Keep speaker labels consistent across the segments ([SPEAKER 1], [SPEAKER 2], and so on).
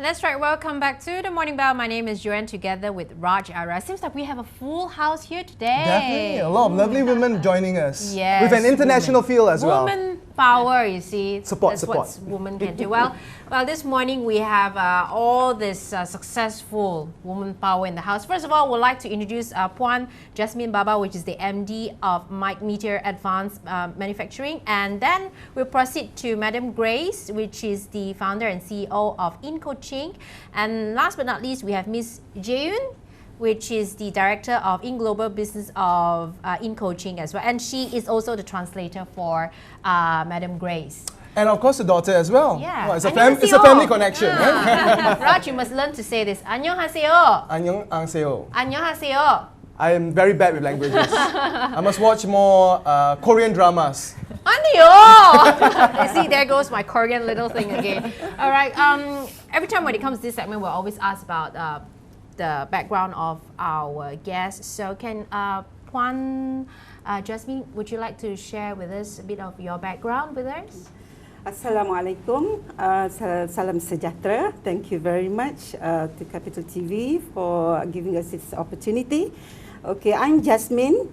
[SPEAKER 1] That's right. Welcome back to the Morning Bell. My name is Joanne, together with Raj Ara. Seems like we have a full house here today.
[SPEAKER 2] Definitely, a lot of lovely women joining us.
[SPEAKER 1] Yes,
[SPEAKER 2] with an international feel as well.
[SPEAKER 1] Woman power, you see.
[SPEAKER 2] Support.
[SPEAKER 1] What women can do. Well, this morning we have all this successful woman power in the house. First of all, we'd like to introduce Puan Jasmin Baba, which is the MD of Might-Meteor Advanced Manufacturing. And then we'll proceed to Madam Grace, which is the founder and CEO of Incoaching. And last but not least, we have Miss Jaeyoon, which is the director of Global Business of Incoaching as well. And she is also the translator for Madam Grace.
[SPEAKER 2] And of course the daughter as well.
[SPEAKER 1] Yeah.
[SPEAKER 2] Oh, it's a family connection.
[SPEAKER 1] Raj, you must learn to say this. 안녕하세요.
[SPEAKER 2] 안녕하세요.
[SPEAKER 1] 안녕하세요.
[SPEAKER 2] I am very bad with languages. I must watch more Korean dramas.
[SPEAKER 1] 안녕. You see, there goes my Korean little thing again. All right. Every time when it comes to this segment, we'll always ask about the background of our guests. So can Puan Jasmin, would you like to share with us a bit of your background with us?
[SPEAKER 3] Assalamualaikum, salam sejahtera. Thank you very much to Capital TV for giving us this opportunity. Okay, I'm Jasmin.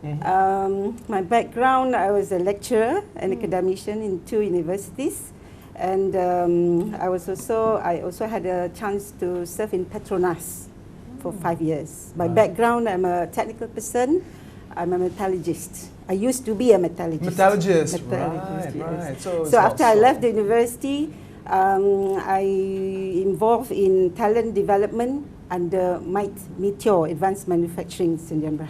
[SPEAKER 3] My background, I was a lecturer and academician in 2 universities. And I also had a chance to serve in Petronas for 5 years. My background, I'm a technical person. I'm a metallurgist. I used to be a metallurgist.
[SPEAKER 2] Right.
[SPEAKER 3] So after I left the university, I involved in talent development under Might-Meteor Advanced Manufacturing Sdn Bhd.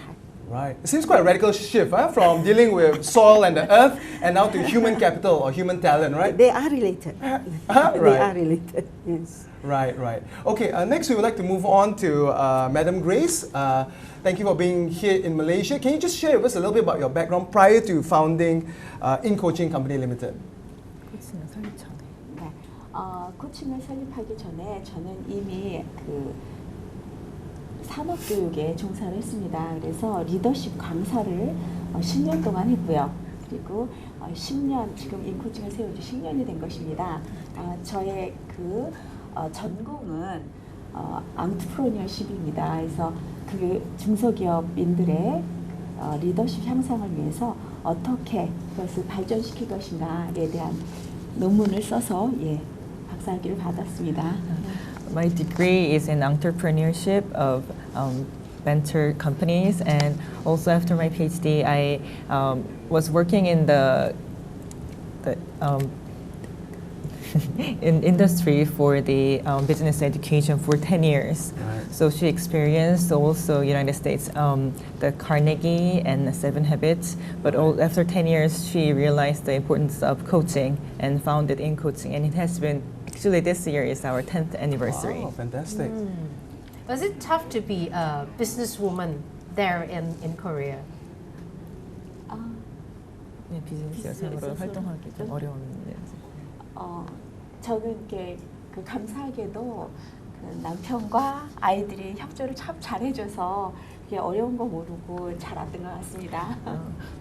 [SPEAKER 2] Right. It seems quite a radical shift from dealing with soil and the earth and now to human capital or human talent, right?
[SPEAKER 3] They are related. They are related, yes.
[SPEAKER 2] Right. Okay, next we would like to move on to Madam Grace. Thank you for being here in Malaysia. Can you just share with us a little bit about your background prior to founding Incoaching Company Limited?
[SPEAKER 4] 코칭을 설립하기 전에 저는 이미 산업교육에 종사를 했습니다. 그래서 리더십 강사를 10년 동안 했고요. 그리고 10년, 지금 인코칭을 세운 지 10년이 된 것입니다. 저의 전공은 앙트프로니어십입니다. 그래서 그 중소기업인들의 리더십 향상을 위해서 어떻게 그것을 발전시킬 것인가에 대한 논문을 써서 박사학위를 받았습니다.
[SPEAKER 5] My degree is in entrepreneurship of venture companies, and also after my PhD, I was working in the in industry for the business education for 10 years. Right. So she experienced also United States, the Carnegie and the 7 Habits. But after 10 years, she realized the importance of coaching and founded Incoaching. And it has been, actually this year is our 10th anniversary.
[SPEAKER 2] Wow, fantastic.
[SPEAKER 1] Was it tough to be a businesswoman there in Korea?
[SPEAKER 5] 비즈니스여성으로 활동하기 좀 어려웠는데.
[SPEAKER 4] 저는 이렇게 감사하게도 남편과 아이들이 협조를 참 잘해줘서 그게 어려운 거 모르고 잘 왔던 것 같습니다.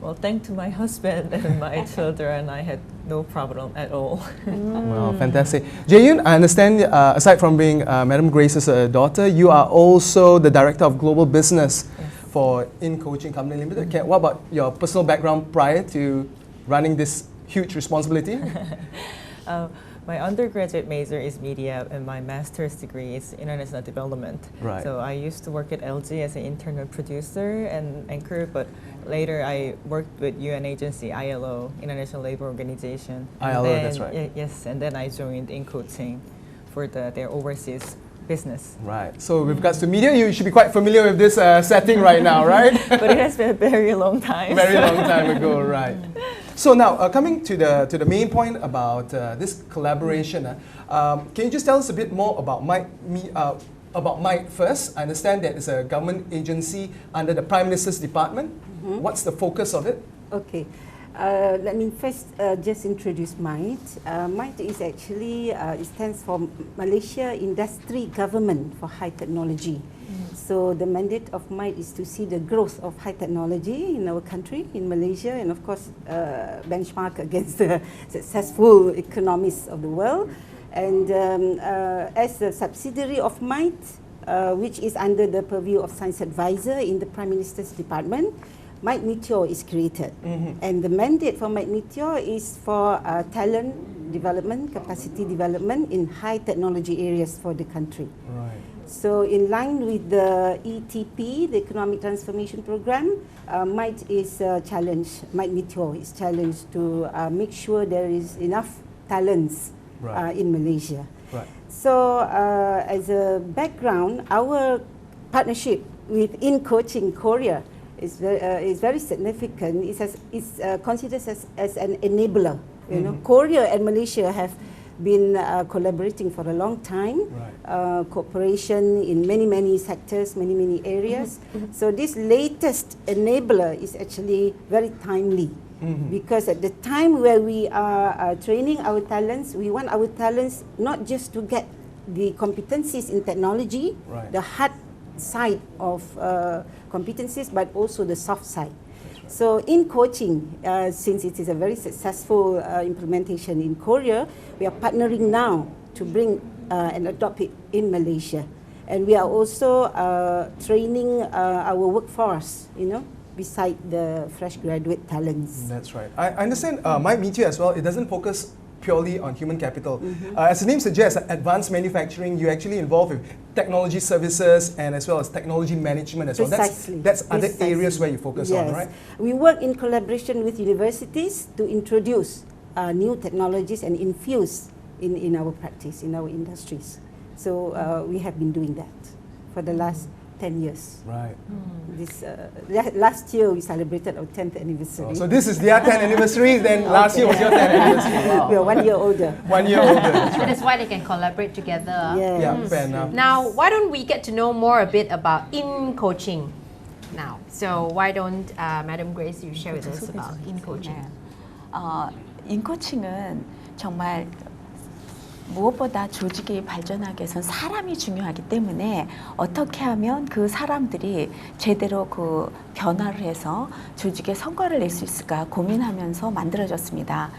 [SPEAKER 5] Well, thanks to my husband and my children, I had no problem at all.
[SPEAKER 2] Wow, fantastic. Jaeyoon, I understand, aside from being Madam Grace's daughter, you are also the director of global business for Incoaching Company Limited. What about your personal background prior to running this huge responsibility?
[SPEAKER 5] My undergraduate major is media and my master's degree is international development.
[SPEAKER 2] Right.
[SPEAKER 5] So I used to work at LG as an internal producer and anchor, but later I worked with UN agency, ILO, International Labour Organization.
[SPEAKER 2] ILO, that's right.
[SPEAKER 5] Yes, and then I joined Incoaching for their overseas business.
[SPEAKER 2] Right. So with regards to media, you should be quite familiar with this setting right now, right?
[SPEAKER 5] But it has been a very long time.
[SPEAKER 2] Very long time ago, right. So now, coming to the main point about this collaboration, can you just tell us a bit more about Might first? I understand that it's a government agency under the Prime Minister's department. What's the focus of it?
[SPEAKER 3] Okay. Let me first just introduce Might. Might is actually, it stands for Malaysia Industry Government for High Technology. So the mandate of Might is to see the growth of high technology in our country, in Malaysia, and of course benchmark against the successful economies of the world. And as a subsidiary of Might, which is under the purview of Science Advisor in the Prime Minister's Department, Might-Meteor is created. And the mandate for Might-Meteor is for talent development, capacity development in high technology areas for the country.
[SPEAKER 2] Right.
[SPEAKER 3] So in line with the ETP, the Economic Transformation Program, Might is challenged, Might-Meteor is challenged to make sure there is enough talents in Malaysia.
[SPEAKER 2] Right.
[SPEAKER 3] So as a background, our partnership with Incoaching Korea is very significant. It's considered as an enabler. You know, Korea and Malaysia have been collaborating for a long time, cooperation in many sectors, many areas. So this latest enabler is actually very timely, because at the time where we are training our talents, we want our talents not just to get the competencies in technology, the hard side of competencies, but also the soft side. So Incoaching, since it is a very successful implementation in Korea, we are partnering now to bring and adopt it in Malaysia. And we are also training our workforce, you know, beside the fresh graduate talents.
[SPEAKER 2] That's right. I understand Might-Meteor as well, it doesn't focus purely on human capital. As the name suggests, advanced manufacturing, you're actually involved with technology services and as well as technology management as well. That's other areas where you focus on, right?
[SPEAKER 3] We work in collaboration with universities to introduce new technologies and infuse in our practice, in our industries. So we have been doing that for the last 10 years.
[SPEAKER 2] Right.
[SPEAKER 3] This last year we celebrated our 10th anniversary.
[SPEAKER 2] Oh, so this is their 10th anniversary, then last year was your 10th anniversary. Wow.
[SPEAKER 3] We are 1 year older.
[SPEAKER 2] 1 year older. That's right.
[SPEAKER 1] That's why they can collaborate together.
[SPEAKER 3] Yes.
[SPEAKER 2] Yeah, fair enough.
[SPEAKER 1] Now, why don't we get to know more a bit about Incoaching now? So why don't Madam Grace, you share with us about Incoaching?
[SPEAKER 4] 인코칭은 정말 무엇보다 조직이 발전하기 위해서는 사람이 중요하기 때문에 어떻게 하면 그 사람들이 제대로 그 변화를 해서 조직에 성과를 낼 수 있을까 고민하면서 만들어졌습니다.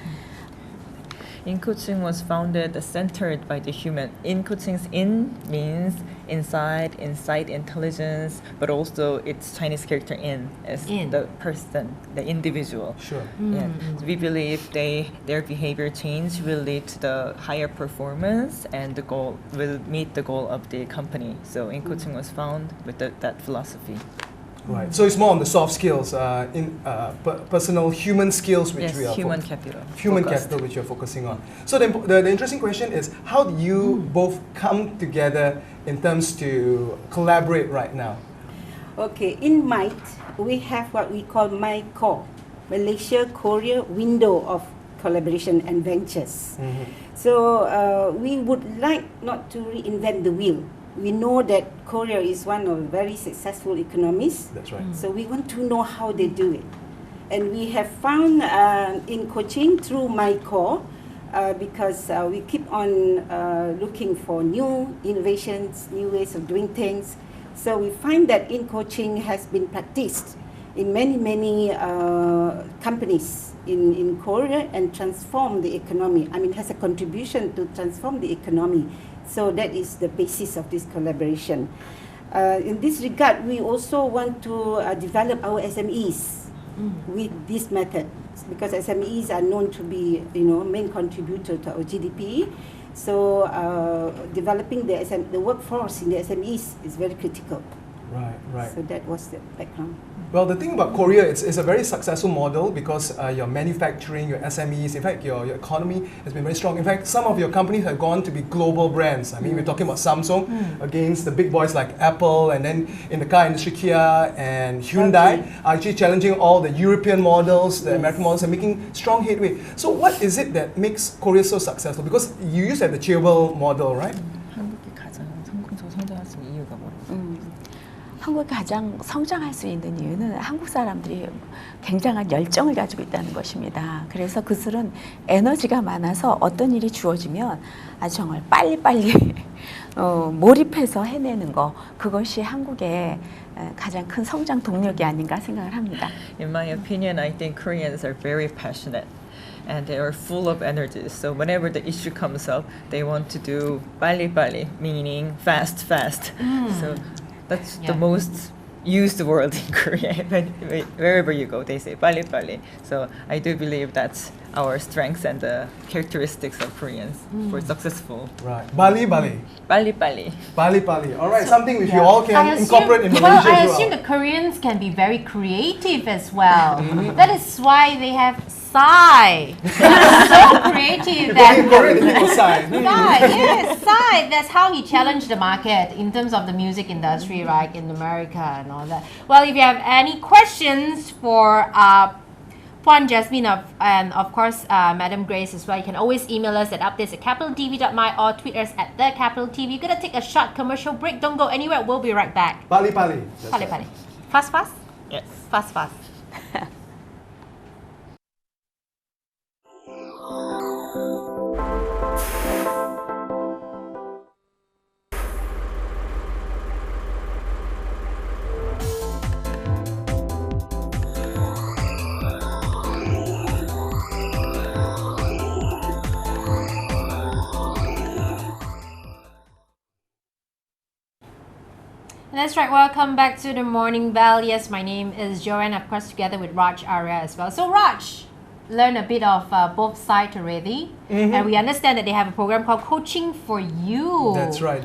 [SPEAKER 5] Incoaching was founded centered by the human. Incoaching's in means inside, insight, intelligence, but also its Chinese character in as the person, the individual.
[SPEAKER 2] Sure.
[SPEAKER 5] Yeah. So we believe their behavior change will lead to the higher performance and the goal will meet the goal of the company. So Incoaching was found with that philosophy.
[SPEAKER 2] Right. So it's more on the soft skills, personal human skills, which we are
[SPEAKER 5] human capital.
[SPEAKER 2] Human capital, which you're focusing on. So the interesting question is, how do you both come together in terms to collaborate right now?
[SPEAKER 3] Okay, in Might, we have what we call MyCore, Malaysia-Korea Window of Collaboration and Ventures. So we would like not to reinvent the wheel. We know that Korea is one of very successful economies.
[SPEAKER 2] That's right.
[SPEAKER 3] So we want to know how they do it. And we have found Incoaching through MyCore because we keep on looking for new innovations, new ways of doing things. So we find that Incoaching has been practiced in many companies in Korea and transform the economy. I mean, has a contribution to transform the economy. So that is the basis of this collaboration. In this regard, we also want to develop our SMEs with this method, because SMEs are known to be, main contributor to our GDP. So developing the workforce in the SMEs is very critical.
[SPEAKER 2] Right.
[SPEAKER 3] So that was the background.
[SPEAKER 2] Well, the thing about Korea, it's a very successful model because your manufacturing, your SMEs, in fact, your economy has been very strong. In fact, some of your companies have gone to be global brands. I mean, we're talking about Samsung against the big boys like Apple, and then in the car industry, Kia and Hyundai are actually challenging all the European models, the American models, and making strong headway. So what is it that makes Korea so successful? Because you used to have the Cheerwell model, right?
[SPEAKER 5] 한국이 가장 성장할 수 있는 이유가 뭐예요?
[SPEAKER 4] 한국이 가장 성장할 수 있는 이유는 한국 사람들이 굉장한 열정을 가지고 있다는 것입니다. 그래서 그들은 에너지가 많아서 어떤 일이 주어지면 아주 정말 빨리빨리 몰입해서 해내는 거, 그것이 한국의 가장 큰 성장 동력이 아닌가 생각을 합니다.
[SPEAKER 5] In my opinion, I think Koreans are very passionate. and they are full of energy. So whenever the issue comes up, they want to do 빨리, meaning fast. So that's the most used word in Korea. Wherever you go, they say 빨리. So I do believe that's our strengths and the characteristics of Koreans for successful.
[SPEAKER 2] Right. Bali.
[SPEAKER 5] 빨리.
[SPEAKER 2] All right, something which you all can incorporate in Malaysia
[SPEAKER 1] well,
[SPEAKER 2] as
[SPEAKER 1] I
[SPEAKER 2] well.
[SPEAKER 1] assume the Koreans can be very creative as well. That is why they have Psy. So creative that
[SPEAKER 2] In Korean, they people sigh.
[SPEAKER 1] Psy. That's how he challenged the market in terms of the music industry, right, in America and all that. Well, if you have any questions for Puan Jasmin and of course Madam Grace as well, you can always email us at updates@capitaltv.my or tweet us at @thecapitaltv. We're gonna take a short commercial break. Don't go anywhere. We'll be right back.
[SPEAKER 2] Bali. That's right.
[SPEAKER 1] Pali. Fast.
[SPEAKER 5] Yes.
[SPEAKER 1] Fast. That's right. Welcome back to the Morning Bell. Yes, my name is Joanne, of course, together with Raj Arya as well. So Raj, learn a bit of both sides already, and we understand that they have a program called Coaching for You.
[SPEAKER 2] That's right.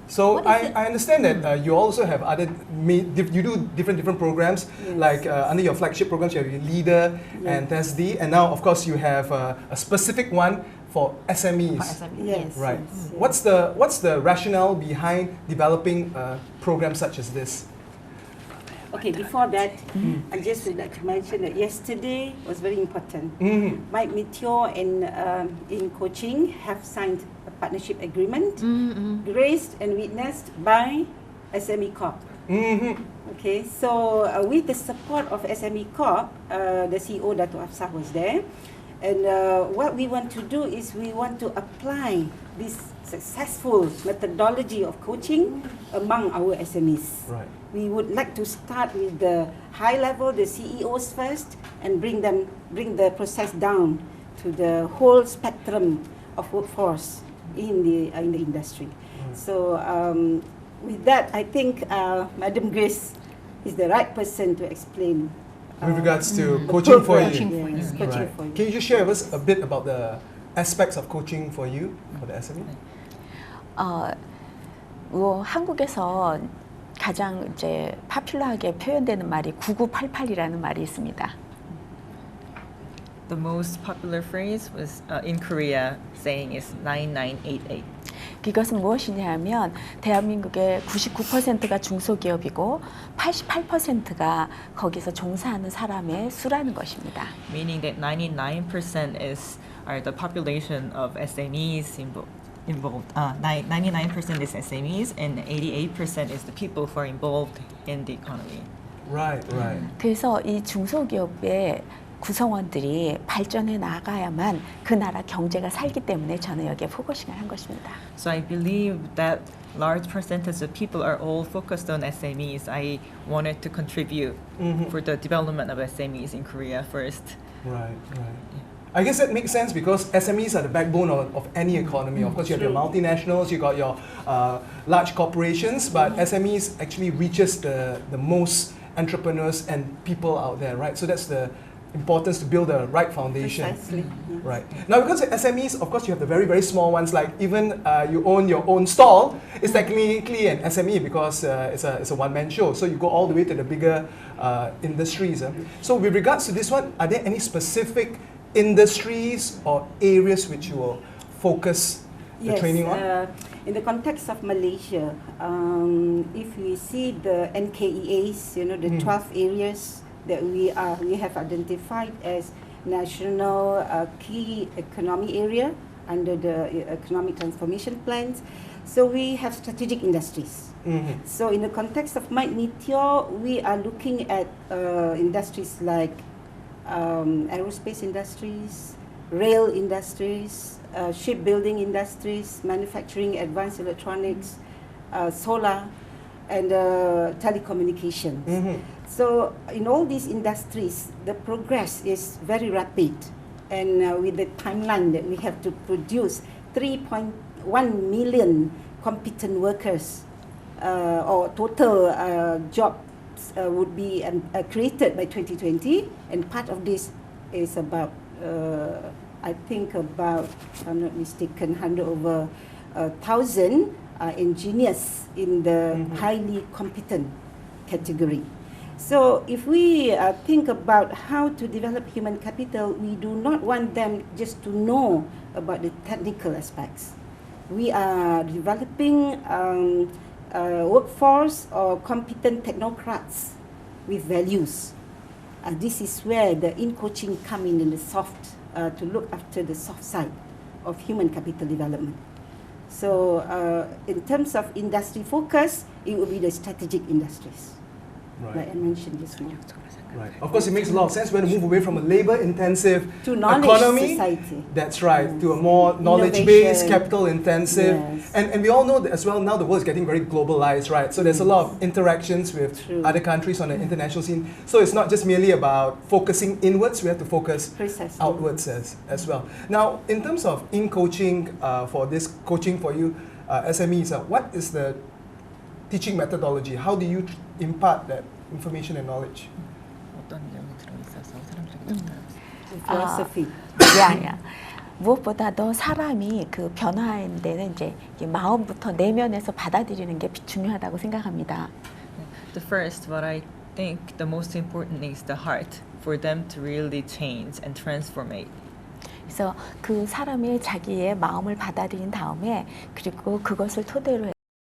[SPEAKER 2] So I understand that you also have other, you do different programs, like under your flagship programs, you have your Leader and TESD, and now of course you have a specific one for SMEs.
[SPEAKER 3] Yes.
[SPEAKER 2] Right.
[SPEAKER 3] Yes.
[SPEAKER 2] What's the rationale behind developing a program such as this?
[SPEAKER 3] Okay, before that, I just would like to mention that yesterday was very important. Might-Meteor and Incoaching have signed a partnership agreement, graced and witnessed by SME Corp. Okay, so with the support of SME Corp, the CEO Dato' Hafsah was there. And what we want to do is we want to apply this successful methodology of coaching among our SMEs.
[SPEAKER 2] Right.
[SPEAKER 3] We would like to start with the high level, the CEOs first, and bring the process down to the whole spectrum of workforce in the industry. So with that, I think Madam Grace is the right person to explain.
[SPEAKER 2] With regards to coaching for you.
[SPEAKER 3] Yes, coaching for you.
[SPEAKER 2] Can you just share with us a bit about the aspects of coaching for you for the SME?
[SPEAKER 4] 한국에서 가장 이제 파퓰러하게 표현되는 말이 9988이라는 말이 있습니다.
[SPEAKER 5] The most popular phrase was in Korea saying is 9988.
[SPEAKER 4] 이것은 무엇이냐 하면 대한민국의 99%가 중소기업이고 88%가 거기서 종사하는 사람의 수라는 것입니다.
[SPEAKER 5] Meaning that 99% are the population of SMEs involved. 99% is SMEs and 88% is the people who are involved in the economy.
[SPEAKER 2] Right.
[SPEAKER 4] 그래서 이 중소기업의 구성원들이 발전해 나가야만 그 나라 경제가 살기 때문에 저는 여기에 포커싱을 한 것입니다.
[SPEAKER 5] So I believe that large percentage of people are all focused on SMEs. I wanted to contribute for the development of SMEs in Korea first.
[SPEAKER 2] Right. I guess that makes sense because SMEs are the backbone of any economy. Of course, you have your multinationals, you got your large corporations, but SMEs actually reaches the most entrepreneurs and people out there, right? So that's the importance to build the right foundation.
[SPEAKER 3] Precisely.
[SPEAKER 2] Right. Now, because of SMEs, of course, you have the very, very small ones, like even you own your own stall, it's technically an SME because it's a one-man show. So you go all the way to the bigger industries. So with regards to this one, are there any specific industries or areas which you will focus the training on?
[SPEAKER 3] In the context of Malaysia, if we see the NKEAs, the 12 areas that we have identified as national key economy area under the economic transformation plans. So we have strategic industries. So in the context of Might-Meteor, we are looking at industries like aerospace industries, rail industries, shipbuilding industries, manufacturing, advanced electronics, solar, and telecommunications. So in all these industries, the progress is very rapid. and with the timeline that we have to produce 3.1 million competent workers, or total jobs would be created by 2020, and part of this is about, I think about, if I'm not mistaken, 100,000 engineers in the highly competent category. So if we think about how to develop human capital, we do not want them just to know about the technical aspects. We are developing workforce or competent technocrats with values. This is where the Incoaching come in the soft, to look after the soft side of human capital development. So in terms of industry focus, it will be the strategic industries, like I mentioned just now.
[SPEAKER 2] Right. Of course, it makes a lot of sense. We're going to move away from a labor-intensive
[SPEAKER 3] To knowledge
[SPEAKER 2] economy.
[SPEAKER 3] society.
[SPEAKER 2] That's right.
[SPEAKER 3] Yes.
[SPEAKER 2] To a more knowledge-based,
[SPEAKER 3] Innovation.
[SPEAKER 2] capital-intensive.
[SPEAKER 3] Yes.
[SPEAKER 2] And we all know that as well, now the world is getting very globalized, right? So there's a lot of interactions with
[SPEAKER 3] True.
[SPEAKER 2] other countries on the international scene. So it's not just merely about focusing inwards, we have to focus
[SPEAKER 3] Precisely.
[SPEAKER 2] outwards as well. Now, in terms of in-coaching, for this coaching for you, SMEs, what is the teaching methodology? How do you impart that information and knowledge?
[SPEAKER 5] 어떤 내용이 들어있어서 사람들에게
[SPEAKER 3] Philosophy.
[SPEAKER 4] 야. 무엇보다도 사람이 그 변화하는 데는 이제 이 마음부터 내면에서 받아들이는 게 중요하다고 생각합니다.
[SPEAKER 5] The first, what I think the most important is the heart for them to really change and transformate.
[SPEAKER 4] 그래서 그 사람이 자기의 마음을 받아들인 다음에 그리고 그것을 토대로